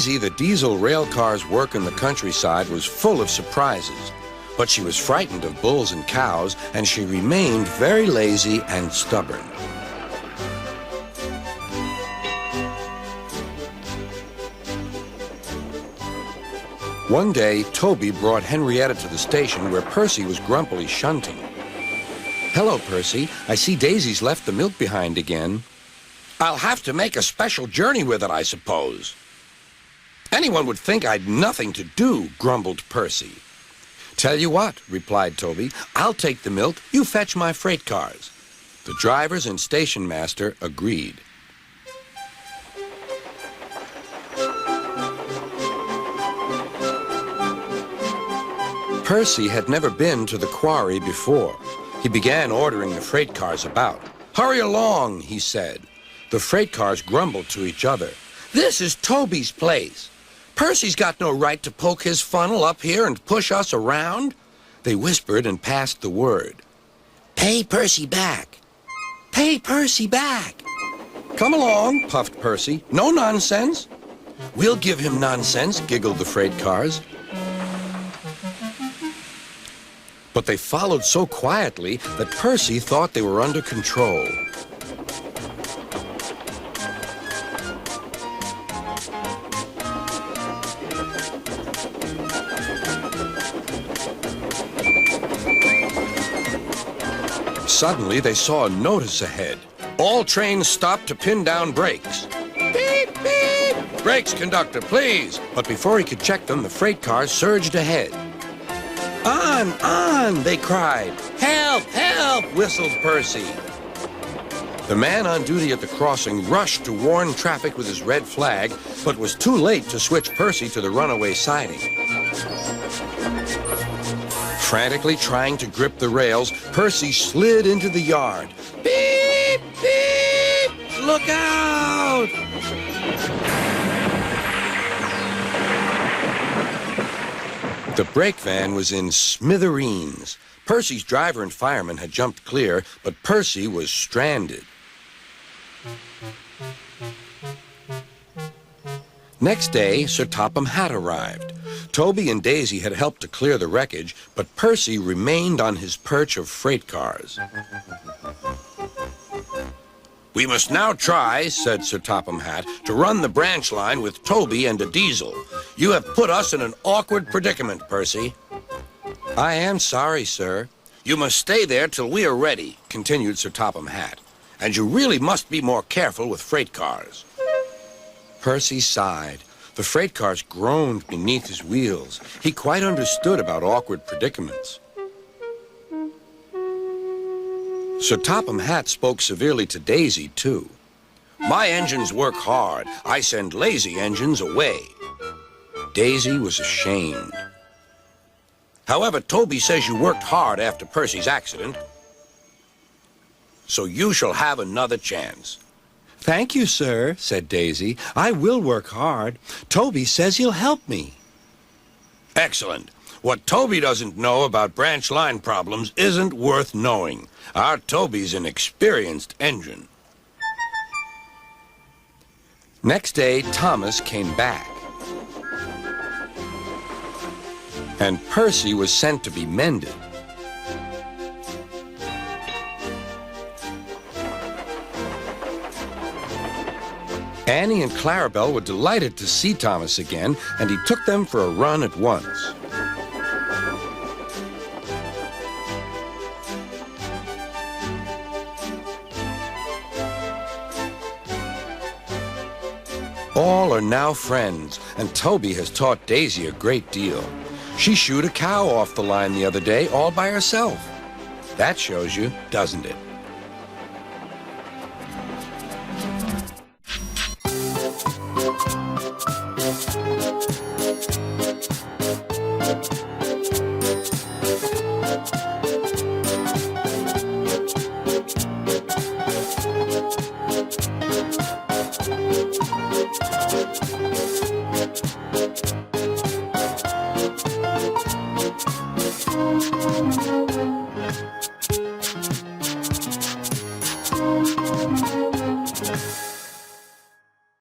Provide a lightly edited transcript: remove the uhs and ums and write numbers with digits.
Daisy, the diesel rail car's work in the countryside was full of surprises, but she was frightened of bulls and cows, and she remained very lazy and stubborn. One day, Toby brought Henrietta to the station where Percy was grumpily shunting. "Hello, Percy. I see Daisy's left the milk behind again." "I'll have to make a special journey with it, I suppose." "Anyone would think I'd nothing to do," grumbled Percy. "Tell you what," replied Toby, "I'll take the milk, you fetch my freight cars." The drivers and station master agreed. Percy had never been to the quarry before. He began ordering the freight cars about. "Hurry along," he said. The freight cars grumbled to each other. "This is Toby's place. Percy's got no right to poke his funnel up here and push us around." They whispered and passed the word. "Pay Percy back. Pay Percy back." "Come along," puffed Percy. "No nonsense." "We'll give him nonsense," giggled the freight cars. But they followed so quietly that Percy thought they were under control. Suddenly, they saw a notice ahead. "All trains stop to pin down brakes." "Beep, beep!" "Brakes, conductor, please!" But before he could check them, the freight cars surged ahead. On, they cried. "Help, help!" whistled Percy. The man on duty at the crossing rushed to warn traffic with his red flag, but was too late to switch Percy to the runaway siding. Frantically trying to grip the rails, Percy slid into the yard. "Beep, beep! Look out!" The brake van was in smithereens. Percy's driver and fireman had jumped clear, but Percy was stranded. Next day, Sir Topham Hatt arrived. Toby and Daisy had helped to clear the wreckage, but Percy remained on his perch of freight cars. "We must now try," said Sir Topham Hatt, "to run the branch line with Toby and a diesel. You have put us in an awkward predicament, Percy." "I am sorry, sir." "You must stay there till we are ready," continued Sir Topham Hatt. "And you really must be more careful with freight cars." Percy sighed. The freight cars groaned beneath his wheels. He quite understood about awkward predicaments. Sir Topham Hatt spoke severely to Daisy, too. "My engines work hard. I send lazy engines away." Daisy was ashamed. "However, Toby says you worked hard after Percy's accident, so you shall have another chance." "Thank you, sir," said Daisy. "I will work hard. Toby says he'll help me." "Excellent. What Toby doesn't know about branch line problems isn't worth knowing. Our Toby's an experienced engine." Next day, Thomas came back. And Percy was sent to be mended. Annie and Clarabelle were delighted to see Thomas again, and he took them for a run at once. All are now friends, and Toby has taught Daisy a great deal. She shoed a cow off the line the other day all by herself. That shows you, doesn't it?